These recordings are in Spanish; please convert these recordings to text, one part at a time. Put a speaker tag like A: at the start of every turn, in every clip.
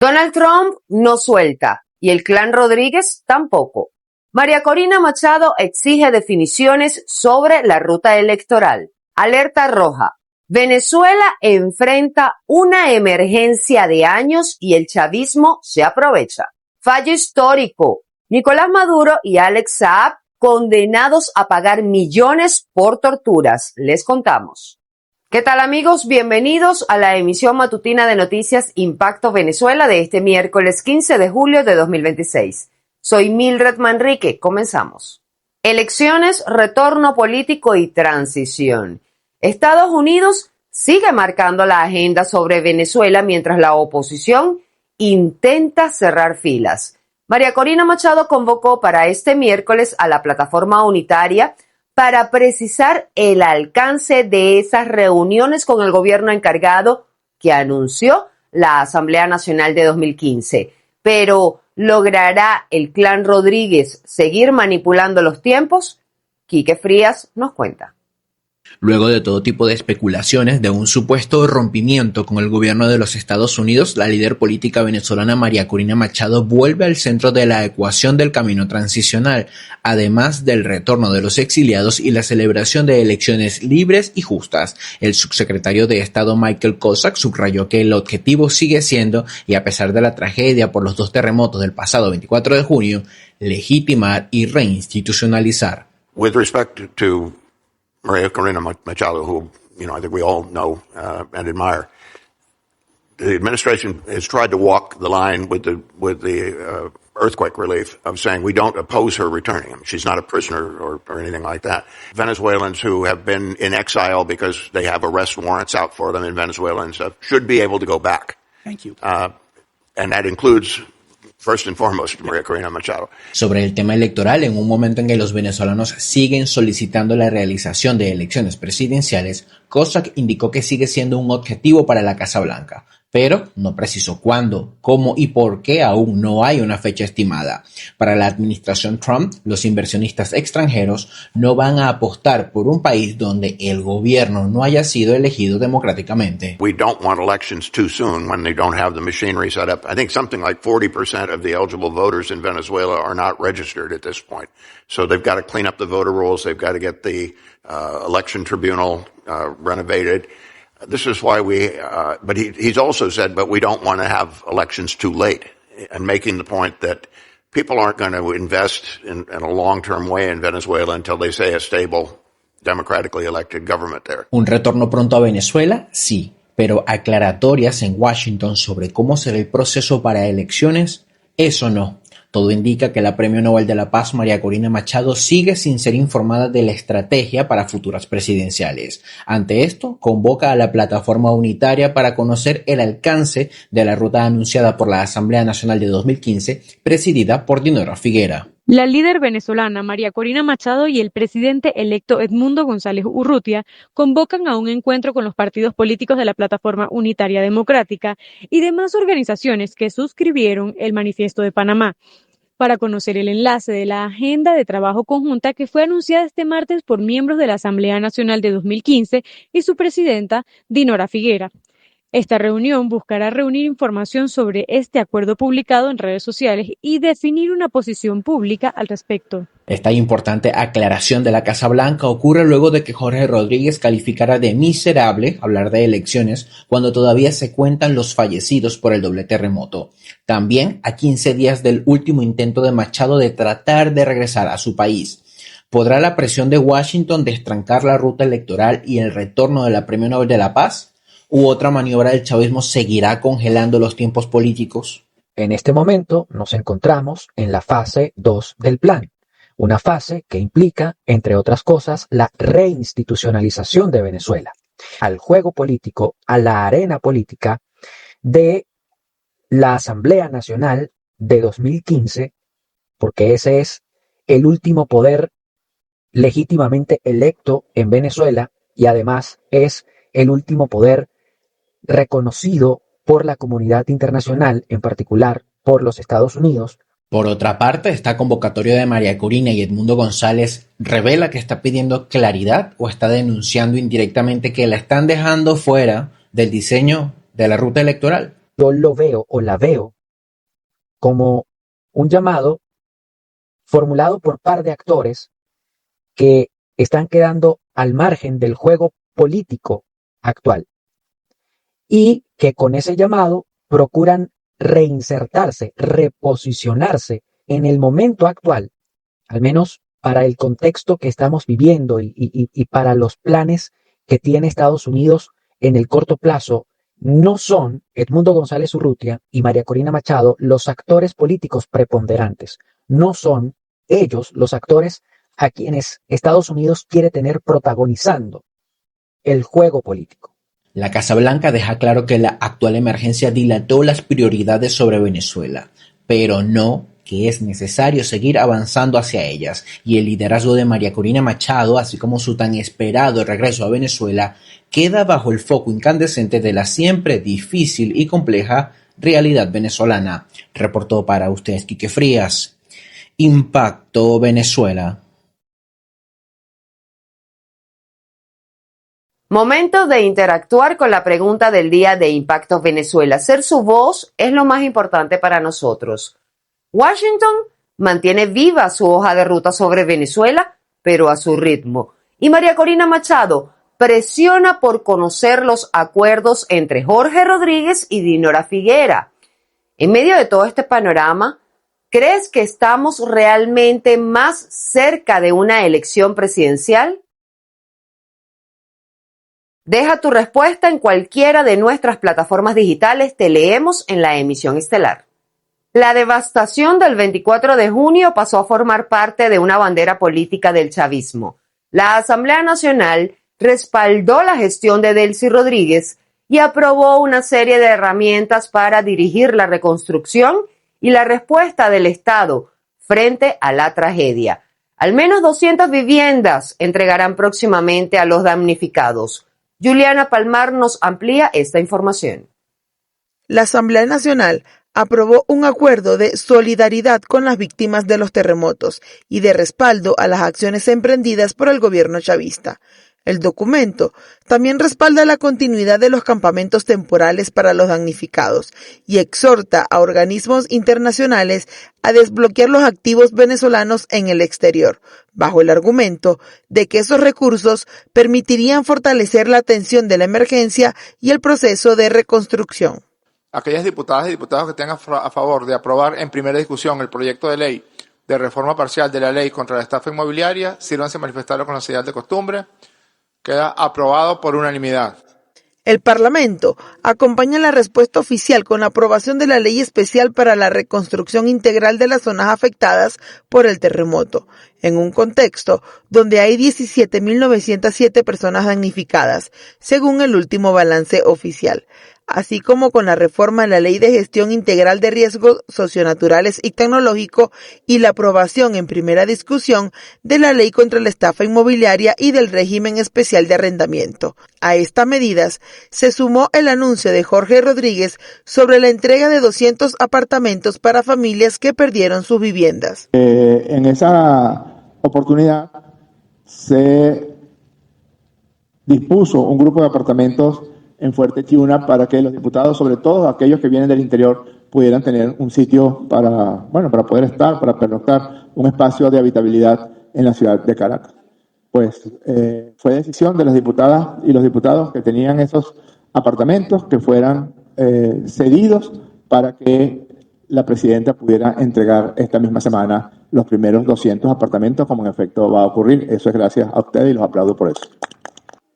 A: Donald Trump no suelta y el clan Rodríguez tampoco. María Corina Machado exige definiciones sobre la ruta electoral. Alerta roja. Venezuela enfrenta una emergencia de años y el chavismo se aprovecha. Fallo histórico. Nicolás Maduro y Alex Saab condenados a pagar millones por torturas. Les contamos. ¿Qué tal, amigos? Bienvenidos a la emisión matutina de Noticias Impacto Venezuela de este miércoles 15 de julio de 2026. Soy Mildred Manrique. Comenzamos. Elecciones, retorno político y transición. Estados Unidos sigue marcando la agenda sobre Venezuela mientras la oposición intenta cerrar filas. María Corina Machado convocó para este miércoles a la plataforma unitaria para precisar el alcance de esas reuniones con el gobierno encargado que anunció la Asamblea Nacional de 2015. Pero, ¿logrará el clan Rodríguez seguir manipulando los tiempos? Quique Frías nos cuenta.
B: Luego de todo tipo de especulaciones de un supuesto rompimiento con el gobierno de los Estados Unidos, la líder política venezolana María Corina Machado vuelve al centro de la ecuación del camino transicional, además del retorno de los exiliados y la celebración de elecciones libres y justas. El subsecretario de Estado Michael Kozak subrayó que el objetivo sigue siendo, y a pesar de la tragedia por los dos terremotos del pasado 24 de junio, legitimar y reinstitucionalizar.
C: With respect to Maria Corina Machado, who, I think we all know and admire. The administration has tried to walk the line with the earthquake relief of saying we don't oppose her returning. She's not a prisoner or anything like that. Venezuelans who have been in exile because they have arrest warrants out for them in Venezuela and stuff should be able to go back.
B: Thank you.
C: And that includes first and foremost, María Corina Machado.
B: Sobre el tema electoral, en un momento en que los venezolanos siguen solicitando la realización de elecciones presidenciales, Kozak indicó que sigue siendo un objetivo para la Casa Blanca, pero no precisó cuándo, cómo y por qué aún no hay una fecha estimada. Para la administración Trump, los inversionistas extranjeros no van a apostar por un país donde el gobierno no haya sido elegido democráticamente.
C: We don't want elections too soon when they don't have the machinery set up. I think something like 40% of the eligible voters in Venezuela are not registered at this point. So they've got to clean up the voter rolls. They've got to get the election tribunal renovated. This is why but he's also said, but we don't want to have elections too late, and making the point that people aren't going to invest in a long-term way in Venezuela until they see a stable, democratically elected government there.
B: ¿Un retorno pronto a Venezuela? Sí, pero aclaratorias en Washington sobre cómo será el proceso para elecciones, eso no. Todo indica que la Premio Nobel de la Paz María Corina Machado sigue sin ser informada de la estrategia para futuras presidenciales. Ante esto, convoca a la plataforma unitaria para conocer el alcance de la ruta anunciada por la Asamblea Nacional de 2015, presidida por Dinora Figuera.
D: La líder venezolana María Corina Machado y el presidente electo Edmundo González Urrutia convocan a un encuentro con los partidos políticos de la Plataforma Unitaria Democrática y demás organizaciones que suscribieron el Manifiesto de Panamá para conocer el enlace de la agenda de trabajo conjunta que fue anunciada este martes por miembros de la Asamblea Nacional de 2015 y su presidenta Dinora Figuera. Esta reunión buscará reunir información sobre este acuerdo publicado en redes sociales y definir una posición pública al respecto.
B: Esta importante aclaración de la Casa Blanca ocurre luego de que Jorge Rodríguez calificara de miserable hablar de elecciones cuando todavía se cuentan los fallecidos por el doble terremoto. También a 15 días del último intento de Machado de tratar de regresar a su país. ¿Podrá la presión de Washington destrancar la ruta electoral y el retorno de la Premio Nobel de la Paz? ¿U otra maniobra del chavismo seguirá congelando los tiempos políticos?
E: En este momento nos encontramos en la fase 2 del plan, una fase que implica, entre otras cosas, la reinstitucionalización de Venezuela, al juego político, a la arena política de la Asamblea Nacional de 2015, porque ese es el último poder legítimamente electo en Venezuela y además es el último poder reconocido por la comunidad internacional, en particular por los Estados Unidos.
B: Por otra parte, esta convocatoria de María Corina y Edmundo González revela que está pidiendo claridad o está denunciando indirectamente que la están dejando fuera del diseño de la ruta electoral.
E: yo lo veo o la veo como un llamado formulado por par de actores que están quedando al margen del juego político actual y que con ese llamado procuran reinsertarse, reposicionarse en el momento actual, al menos para el contexto que estamos viviendo y para los planes que tiene Estados Unidos en el corto plazo. No son Edmundo González Urrutia y María Corina Machado los actores políticos preponderantes. No son ellos los actores a quienes Estados Unidos quiere tener protagonizando el juego político.
B: La Casa Blanca deja claro que la actual emergencia dilató las prioridades sobre Venezuela, pero no que es necesario seguir avanzando hacia ellas, y el liderazgo de María Corina Machado, así como su tan esperado regreso a Venezuela, queda bajo el foco incandescente de la siempre difícil y compleja realidad venezolana. Reportó para ustedes Quique Frías. Impacto Venezuela.
A: Momento de interactuar con la pregunta del día de Impacto Venezuela. Ser su voz es lo más importante para nosotros. Washington mantiene viva su hoja de ruta sobre Venezuela, pero a su ritmo. Y María Corina Machado presiona por conocer los acuerdos entre Jorge Rodríguez y Dinora Figuera. En medio de todo este panorama, ¿crees que estamos realmente más cerca de una elección presidencial? Deja tu respuesta en cualquiera de nuestras plataformas digitales. Te leemos en la emisión estelar. La devastación del 24 de junio pasó a formar parte de una bandera política del chavismo. La Asamblea Nacional respaldó la gestión de Delcy Rodríguez y aprobó una serie de herramientas para dirigir la reconstrucción y la respuesta del Estado frente a la tragedia. Al menos 200 viviendas entregarán próximamente a los damnificados. Juliana Palmar nos amplía esta información.
F: La Asamblea Nacional aprobó un acuerdo de solidaridad con las víctimas de los terremotos y de respaldo a las acciones emprendidas por el gobierno chavista. El documento también respalda la continuidad de los campamentos temporales para los damnificados y exhorta a organismos internacionales a desbloquear los activos venezolanos en el exterior, bajo el argumento de que esos recursos permitirían fortalecer la atención de la emergencia y el proceso de reconstrucción.
G: Aquellas diputadas y diputados que tengan a favor de aprobar en primera discusión el proyecto de ley de reforma parcial de la ley contra la estafa inmobiliaria, sírvanse a manifestarlo con la seriedad de costumbre. Queda aprobado por unanimidad.
F: El Parlamento acompaña la respuesta oficial con la aprobación de la Ley Especial para la Reconstrucción Integral de las zonas afectadas por el terremoto, en un contexto donde hay 17.907 personas damnificadas, según el último balance oficial, así como con la reforma a la Ley de Gestión Integral de Riesgos Socionaturales y Tecnológico y la aprobación en primera discusión de la Ley contra la Estafa Inmobiliaria y del Régimen Especial de Arrendamiento. A estas medidas se sumó el anuncio de Jorge Rodríguez sobre la entrega de 200 apartamentos para familias que perdieron sus viviendas.
H: En esa oportunidad se dispuso un grupo de apartamentos en Fuerte Tiuna para que los diputados, sobre todo aquellos que vienen del interior, pudieran tener un sitio para poder estar, para pernoctar, un espacio de habitabilidad en la ciudad de Caracas. Pues fue decisión de las diputadas y los diputados que tenían esos apartamentos que fueran cedidos para que la presidenta pudiera entregar esta misma semana los primeros 200 apartamentos, como en efecto va a ocurrir. Eso es gracias a ustedes y los aplaudo por eso.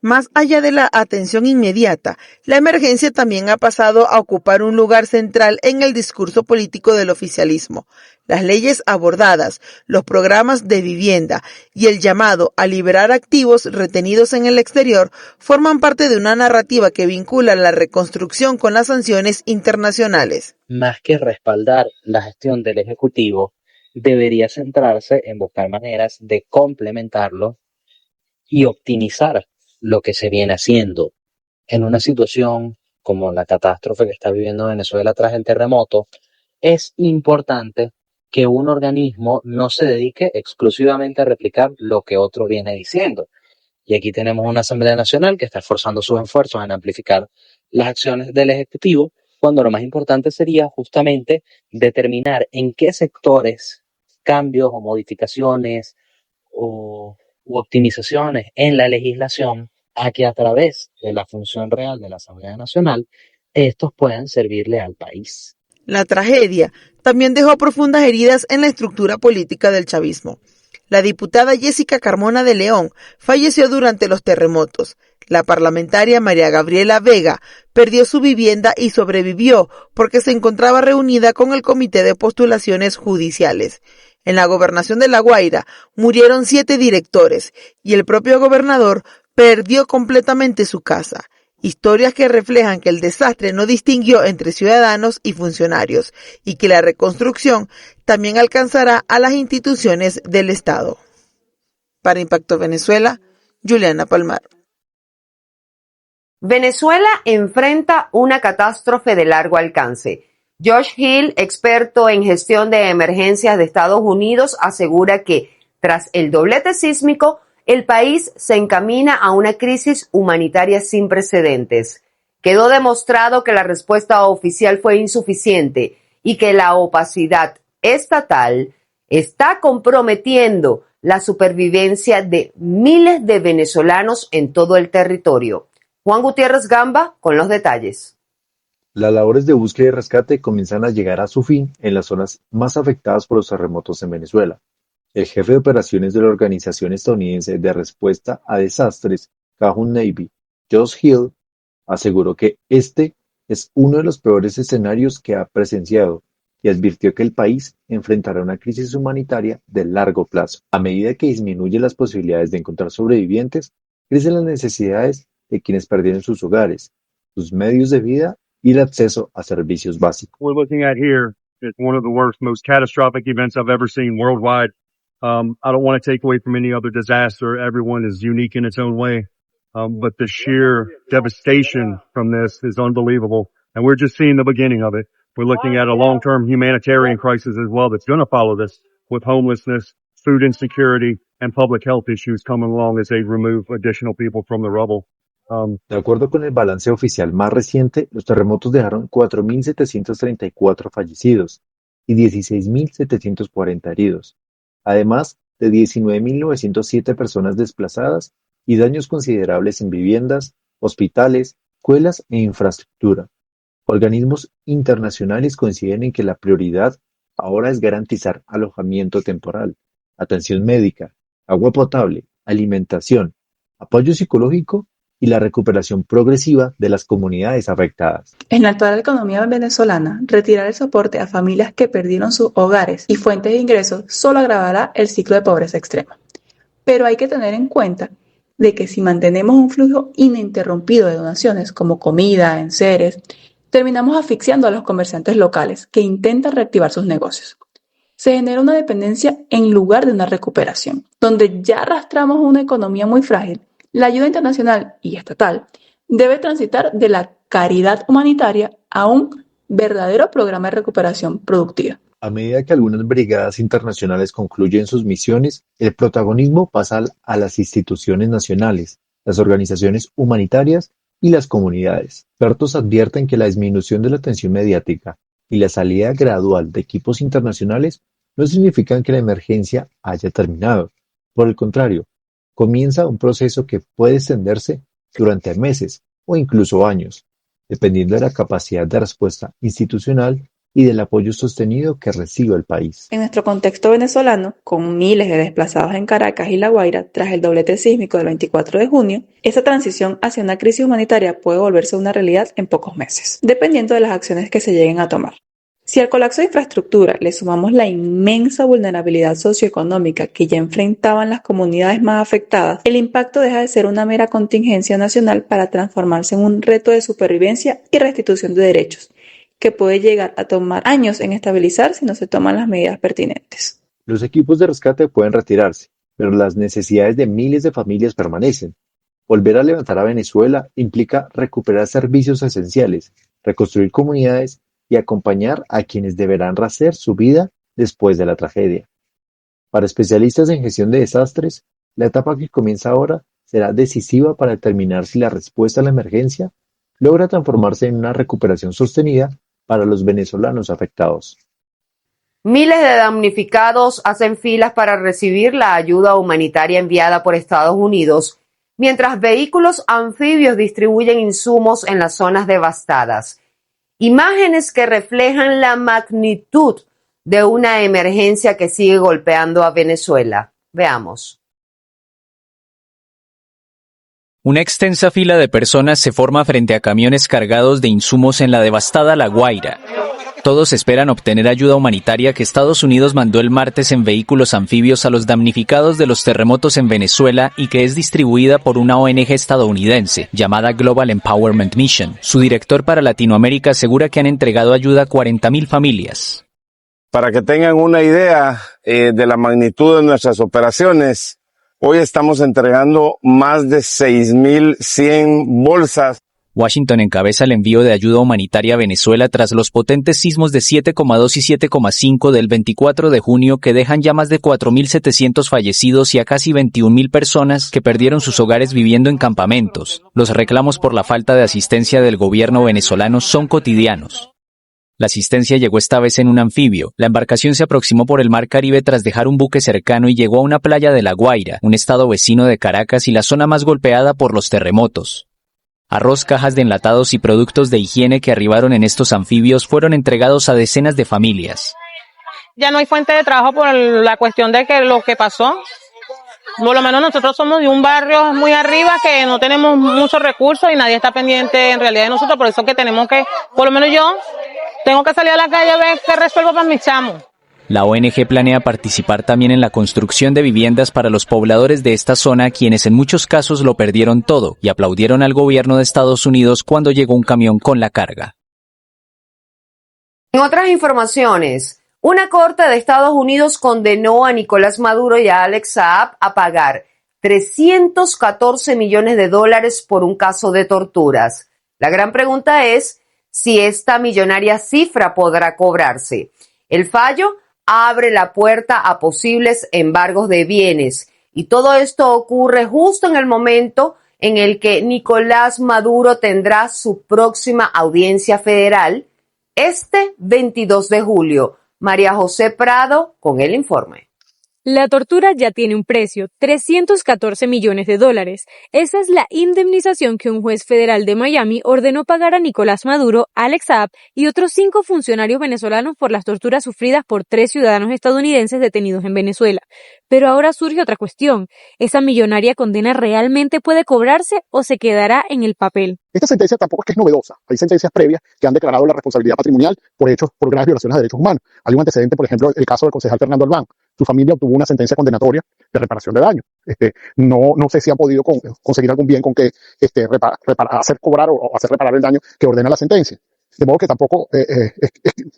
F: Más allá de la atención inmediata, la emergencia también ha pasado a ocupar un lugar central en el discurso político del oficialismo. Las leyes abordadas, los programas de vivienda y el llamado a liberar activos retenidos en el exterior forman parte de una narrativa que vincula la reconstrucción con las sanciones internacionales.
I: Más que respaldar la gestión del Ejecutivo, debería centrarse en buscar maneras de complementarlo y optimizar lo que se viene haciendo. En una situación como la catástrofe que está viviendo Venezuela tras el terremoto, es importante que un organismo no se dedique exclusivamente a replicar lo que otro viene diciendo. Y aquí tenemos una Asamblea Nacional que está esforzando sus esfuerzos en amplificar las acciones del Ejecutivo cuando lo más importante sería justamente determinar en qué sectores cambios o modificaciones u optimizaciones en la legislación a que a través de la función real de la Asamblea Nacional estos puedan servirle al país.
F: La tragedia también dejó profundas heridas en la estructura política del chavismo. La diputada Jessica Carmona de León falleció durante los terremotos. La parlamentaria María Gabriela Vega perdió su vivienda y sobrevivió porque se encontraba reunida con el Comité de Postulaciones Judiciales. En la gobernación de La Guaira murieron 7 directores y el propio gobernador perdió completamente su casa. Historias que reflejan que el desastre no distinguió entre ciudadanos y funcionarios y que la reconstrucción también alcanzará a las instituciones del Estado. Para Impacto Venezuela, Juliana Palmar.
A: Venezuela enfrenta una catástrofe de largo alcance. Josh Hill, experto en gestión de emergencias de Estados Unidos, asegura que, tras el doblete sísmico, el país se encamina a una crisis humanitaria sin precedentes. Quedó demostrado que la respuesta oficial fue insuficiente y que la opacidad estatal está comprometiendo la supervivencia de miles de venezolanos en todo el territorio. Juan Gutiérrez Gamba con los detalles.
J: Las labores de búsqueda y rescate comienzan a llegar a su fin en las zonas más afectadas por los terremotos en Venezuela. El jefe de operaciones de la Organización Estadounidense de Respuesta a Desastres, Cajun Navy, Josh Hill, aseguró que este es uno de los peores escenarios que ha presenciado y advirtió que el país enfrentará una crisis humanitaria de largo plazo. A medida que disminuyen las posibilidades de encontrar sobrevivientes, crecen las necesidades de quienes perdieron sus hogares, sus medios de vida y el acceso a servicios básicos.
K: We're looking at here is one of the worst, most catastrophic events I've ever seen worldwide. I don't want to take away from any other disaster. Everyone is unique in its own way. But the sheer devastation from this is unbelievable. And we're just seeing the beginning of it. We're looking at a long-term humanitarian crisis as well that's going to follow this, with homelessness, food insecurity, and public health issues coming along as they remove additional people from the rubble.
J: De acuerdo con el balance oficial más reciente, los terremotos dejaron 4.734 fallecidos y 16.740 heridos, además de 19.907 personas desplazadas y daños considerables en viviendas, hospitales, escuelas e infraestructura. Organismos internacionales coinciden en que la prioridad ahora es garantizar alojamiento temporal, atención médica, agua potable, alimentación, apoyo psicológico y la recuperación progresiva de las comunidades afectadas.
L: En la actual economía venezolana, retirar el soporte a familias que perdieron sus hogares y fuentes de ingresos solo agravará el ciclo de pobreza extrema. Pero hay que tener en cuenta de que si mantenemos un flujo ininterrumpido de donaciones como comida, enseres, terminamos asfixiando a los comerciantes locales que intentan reactivar sus negocios. Se genera una dependencia en lugar de una recuperación, donde ya arrastramos una economía muy frágil. La ayuda internacional y estatal debe transitar de la caridad humanitaria a un verdadero programa de recuperación productiva.
J: A medida que algunas brigadas internacionales concluyen sus misiones, el protagonismo pasa a las instituciones nacionales, las organizaciones humanitarias y las comunidades. Expertos advierten que la disminución de la atención mediática y la salida gradual de equipos internacionales no significan que la emergencia haya terminado. Por el contrario, comienza un proceso que puede extenderse durante meses o incluso años, dependiendo de la capacidad de respuesta institucional y del apoyo sostenido que reciba el país.
L: En nuestro contexto venezolano, con miles de desplazados en Caracas y La Guaira tras el doblete sísmico del 24 de junio, esa transición hacia una crisis humanitaria puede volverse una realidad en pocos meses, dependiendo de las acciones que se lleguen a tomar. Si al colapso de infraestructura le sumamos la inmensa vulnerabilidad socioeconómica que ya enfrentaban las comunidades más afectadas, el impacto deja de ser una mera contingencia nacional para transformarse en un reto de supervivencia y restitución de derechos, que puede llegar a tomar años en estabilizar si no se toman las medidas pertinentes.
J: Los equipos de rescate pueden retirarse, pero las necesidades de miles de familias permanecen. Volver a levantar a Venezuela implica recuperar servicios esenciales, reconstruir comunidades y acompañar a quienes deberán rehacer su vida después de la tragedia. Para especialistas en gestión de desastres, la etapa que comienza ahora será decisiva para determinar si la respuesta a la emergencia logra transformarse en una recuperación sostenida para los venezolanos afectados.
A: Miles de damnificados hacen filas para recibir la ayuda humanitaria enviada por Estados Unidos, mientras vehículos anfibios distribuyen insumos en las zonas devastadas. Imágenes que reflejan la magnitud de una emergencia que sigue golpeando a Venezuela. Veamos.
M: Una extensa fila de personas se forma frente a camiones cargados de insumos en la devastada La Guaira. Todos esperan obtener ayuda humanitaria que Estados Unidos mandó el martes en vehículos anfibios a los damnificados de los terremotos en Venezuela y que es distribuida por una ONG estadounidense llamada Global Empowerment Mission. Su director para Latinoamérica asegura que han entregado ayuda a 40.000 familias.
N: Para que tengan una idea de la magnitud de nuestras operaciones, hoy estamos entregando más de 6.100 bolsas.
M: Washington encabeza el envío de ayuda humanitaria a Venezuela tras los potentes sismos de 7,2 y 7,5 del 24 de junio que dejan ya más de 4.700 fallecidos y a casi 21.000 personas que perdieron sus hogares viviendo en campamentos. Los reclamos por la falta de asistencia del gobierno venezolano son cotidianos. La asistencia llegó esta vez en un anfibio. La embarcación se aproximó por el mar Caribe tras dejar un buque cercano y llegó a una playa de La Guaira, un estado vecino de Caracas y la zona más golpeada por los terremotos. Arroz, cajas de enlatados y productos de higiene que arribaron en estos anfibios fueron entregados a decenas de familias.
O: Ya no hay fuente de trabajo por la cuestión de que lo que pasó. Por lo menos nosotros somos de un barrio muy arriba que no tenemos muchos recursos y nadie está pendiente en realidad de nosotros, por eso que tenemos que, por lo menos yo, tengo que salir a la calle a ver qué resuelvo para mis chamos.
M: La ONG planea participar también en la construcción de viviendas para los pobladores de esta zona, quienes en muchos casos lo perdieron todo y aplaudieron al gobierno de Estados Unidos cuando llegó un camión con la carga.
A: En otras informaciones, una corte de Estados Unidos condenó a Nicolás Maduro y a Alex Saab a pagar $314 millones por un caso de torturas. La gran pregunta es si esta millonaria cifra podrá cobrarse. El fallo abre la puerta a posibles embargos de bienes y todo esto ocurre justo en el momento en el que Nicolás Maduro tendrá su próxima audiencia federal este 22 de julio. María José Prado con el informe.
D: La tortura ya tiene un precio, $314 millones. Esa es la indemnización que un juez federal de Miami ordenó pagar a Nicolás Maduro, Alex Saab y otros 5 funcionarios venezolanos por las torturas sufridas por 3 ciudadanos estadounidenses detenidos en Venezuela. Pero ahora surge otra cuestión. ¿Esa millonaria condena realmente puede cobrarse o se quedará en el papel?
P: Esta sentencia tampoco es que es novedosa. Hay sentencias previas que han declarado la responsabilidad patrimonial por hechos por graves violaciones de derechos humanos. Hay un antecedente, por ejemplo, el caso del concejal Fernando Albán. Su familia obtuvo una sentencia condenatoria de reparación de daños. No sé si ha podido conseguir algún bien con que hacer cobrar o hacer reparar el daño que ordena la sentencia. De modo que tampoco es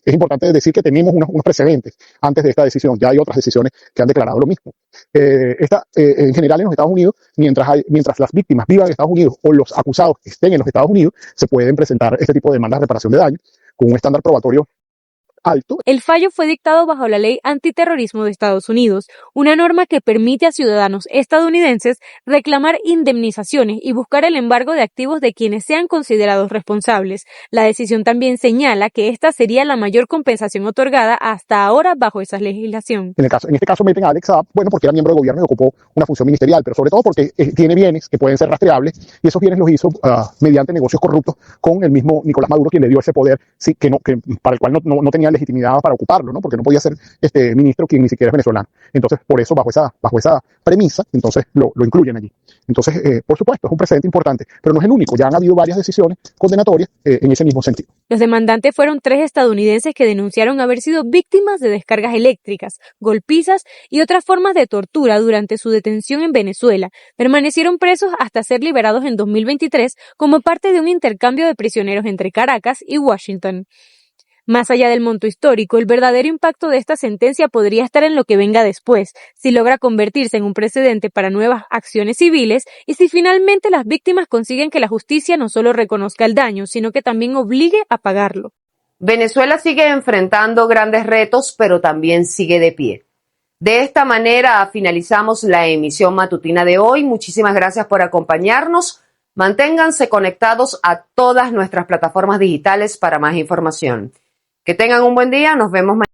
P: importante decir que tenemos unos precedentes antes de esta decisión. Ya hay otras decisiones que han declarado lo mismo. En general en los Estados Unidos, mientras las víctimas vivan en Estados Unidos o los acusados estén en los Estados Unidos, se pueden presentar este tipo de demandas de reparación de daños con un estándar probatorio alto.
D: El fallo fue dictado bajo la Ley Antiterrorismo de Estados Unidos, una norma que permite a ciudadanos estadounidenses reclamar indemnizaciones y buscar el embargo de activos de quienes sean considerados responsables. La decisión también señala que esta sería la mayor compensación otorgada hasta ahora bajo esa legislación.
P: En este caso meten a Alex Saab, porque era miembro del gobierno y ocupó una función ministerial, pero sobre todo porque tiene bienes que pueden ser rastreables y esos bienes los hizo mediante negocios corruptos con el mismo Nicolás Maduro, quien le dio ese poder para el cual no tenía legitimidad para ocuparlo, ¿no? Porque no podía ser ministro quien ni siquiera es venezolano. Entonces, por eso, bajo esa premisa, entonces lo incluyen allí. Entonces, por supuesto, es un precedente importante, pero no es el único. Ya han habido varias decisiones condenatorias en ese mismo sentido.
D: Los demandantes fueron 3 estadounidenses que denunciaron haber sido víctimas de descargas eléctricas, golpizas y otras formas de tortura durante su detención en Venezuela. Permanecieron presos hasta ser liberados en 2023 como parte de un intercambio de prisioneros entre Caracas y Washington. Más allá del monto histórico, el verdadero impacto de esta sentencia podría estar en lo que venga después, si logra convertirse en un precedente para nuevas acciones civiles y si finalmente las víctimas consiguen que la justicia no solo reconozca el daño, sino que también obligue a pagarlo.
A: Venezuela sigue enfrentando grandes retos, pero también sigue de pie. De esta manera finalizamos la emisión matutina de hoy. Muchísimas gracias por acompañarnos. Manténganse conectados a todas nuestras plataformas digitales para más información. Que tengan un buen día, nos vemos mañana.